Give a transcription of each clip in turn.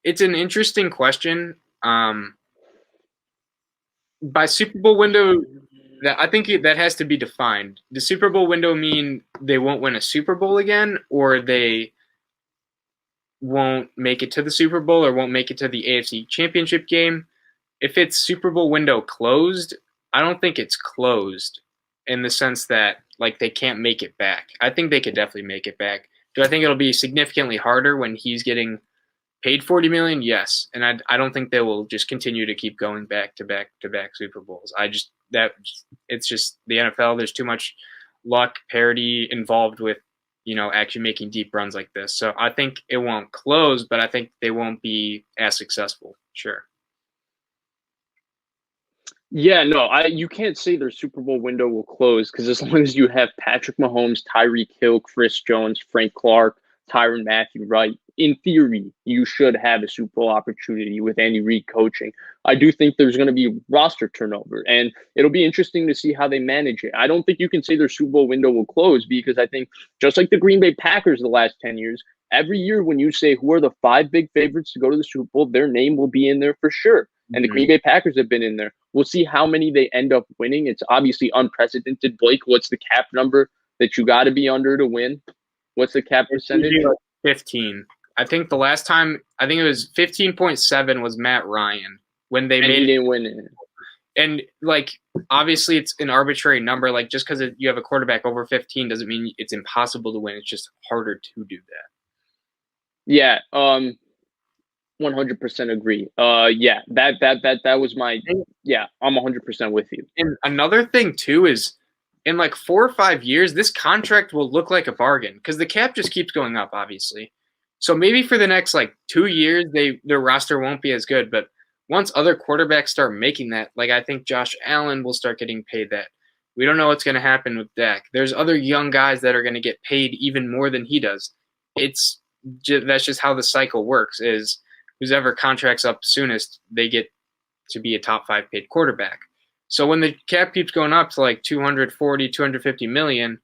It's an interesting question. By Super Bowl window, that I think that has to be defined. Does Super Bowl window mean they won't win a Super Bowl again, or they won't make it to the Super Bowl, or won't make it to the AFC Championship game? If it's Super Bowl window closed, I don't think it's closed in the sense that like they can't make it back. I think they could definitely make it back. Do I think it'll be significantly harder when he's getting paid 40 million? Yes, and I don't think they will just continue to keep going back to back to back Super Bowls. I just that it's just the NFL. There's too much luck parity involved with actually making deep runs like this. So I think it won't close, but I think they won't be as successful. Sure. Yeah, no, you can't say their Super Bowl window will close because as long as you have Patrick Mahomes, Tyreek Hill, Chris Jones, Frank Clark, Tyron Matthew, right? In theory, you should have a Super Bowl opportunity with Andy Reid coaching. I do think there's going to be roster turnover, and it'll be interesting to see how they manage it. I don't think you can say their Super Bowl window will close because I think just like the Green Bay Packers the last 10 years, every year when you say who are the five big favorites to go to the Super Bowl, their name will be in there for sure. And the Green Bay Packers have been in there. We'll see how many they end up winning. It's obviously unprecedented. Blake, what's the cap number that you got to be under to win? What's the cap percentage? 15. I think the last time, I think it was 15.7 was Matt Ryan when they And made he it. didn't win it. And like, obviously it's an arbitrary number. Like just because you have a quarterback over 15 doesn't mean it's impossible to win. It's just harder to do that. Yeah, 100% agree. Yeah, that was my. Yeah, I'm 100% with you. And another thing too is, in like 4 or 5 years, this contract will look like a bargain because the cap just keeps going up, obviously. So maybe for the next like 2 years, their roster won't be as good. But once other quarterbacks start making that, like I think Josh Allen will start getting paid that. We don't know what's going to happen with Dak. There's other young guys that are going to get paid even more than he does. That's just how the cycle works. Is whoever contracts up soonest, they get to be a top 5 paid quarterback. So when the cap keeps going up to like 240, 250 million,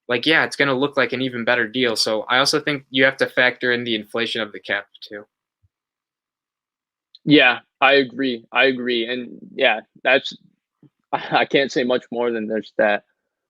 like, yeah, it's going to look like an even better deal. So I also think you have to factor in the inflation of the cap too. Yeah, I agree. And yeah, I can't say much more than there's that.